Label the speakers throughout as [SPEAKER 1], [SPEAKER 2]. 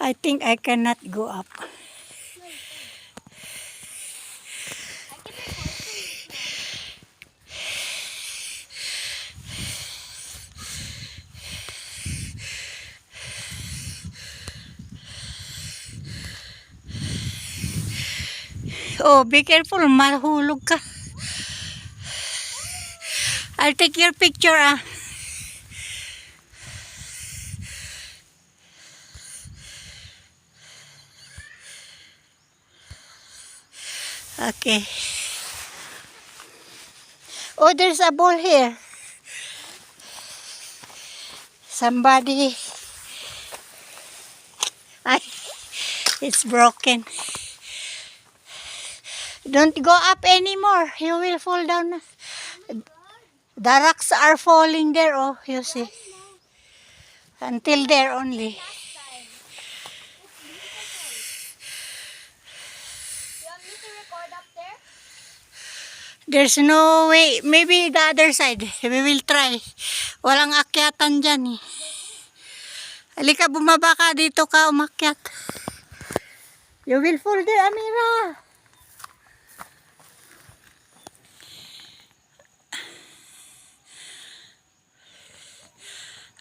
[SPEAKER 1] I think I cannot go up. Oh, be careful, mahulog ka. I'll take your picture, ah. Okay. Oh, there's a ball here. Somebody. Ay, it's broken. Don't go up anymore. You will fall down. The rocks are falling there, oh, you see. Until there only. There's no way. Maybe the other side. We will try. Walang akyatan dyan eh. Halika, bumaba ka dito ka umakyat. You will fall there, Amira.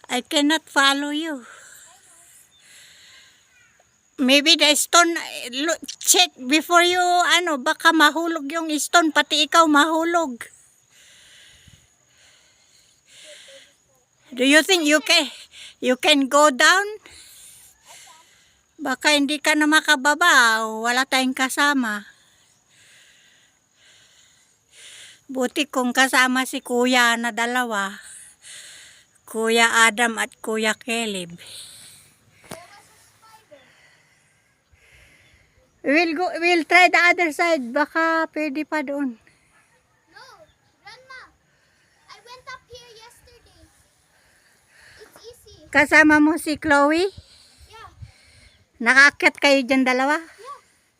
[SPEAKER 1] I cannot follow you. Maybe the stone, look, check before you, baka mahulog yung stone, pati ikaw mahulog. Do you think you can go down? Baka hindi ka na makababa, wala tayong kasama. Buti kung kasama si Kuya na dalawa. Kuya Adam at Kuya Caleb. We'll try the other side. Baka pwede pa doon.
[SPEAKER 2] No, Grandma. I went up here yesterday. It's easy.
[SPEAKER 1] Kasama mo si Chloe?
[SPEAKER 2] Yeah.
[SPEAKER 1] Nakaakyat kayo dyan dalawa?
[SPEAKER 2] Yeah.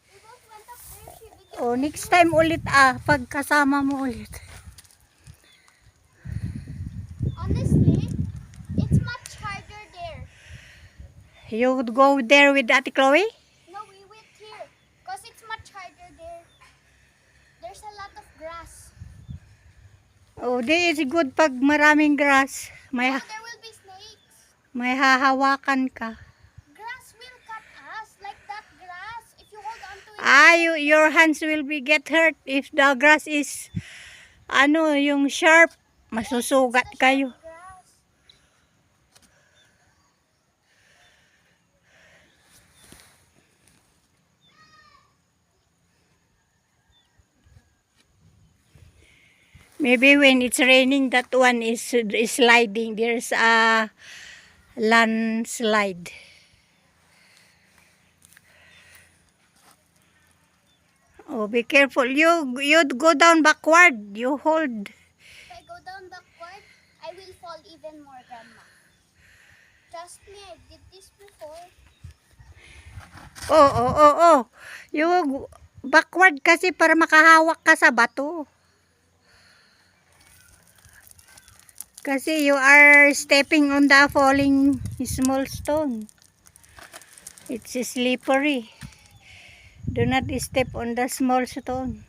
[SPEAKER 2] We both went up there.
[SPEAKER 1] O, next time ulit pag kasama mo ulit.
[SPEAKER 2] Honestly, it's much harder there.
[SPEAKER 1] You would go there with Ate Chloe?
[SPEAKER 2] No, we went here. Because it's much harder there. There's a lot of grass.
[SPEAKER 1] Oh, this is good pag maraming grass.
[SPEAKER 2] There will be snakes.
[SPEAKER 1] May hahawakan ka.
[SPEAKER 2] Grass will cut us. Like that grass. If you hold on to it.
[SPEAKER 1] Your hands will be get hurt if the grass is, yung sharp. Masusugat kayo.
[SPEAKER 2] Grass.
[SPEAKER 1] Maybe when it's raining, that one is sliding. There's a landslide. Oh, be careful. You'd go down backward. You hold.
[SPEAKER 2] If I go down backward, I will fall even more, Grandma. Trust me, I did this before.
[SPEAKER 1] Oh. You backward kasi para makahawak ka sa bato. Kasi you are stepping on the falling small stone. It's slippery. Do not step on the small stone.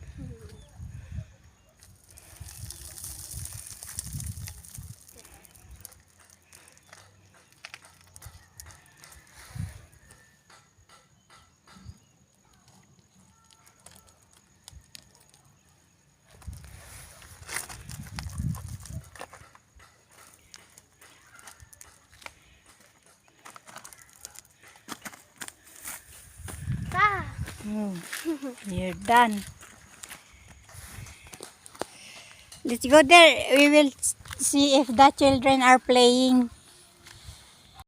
[SPEAKER 1] Oh, you're done. Let's go there. We will see if the children are playing.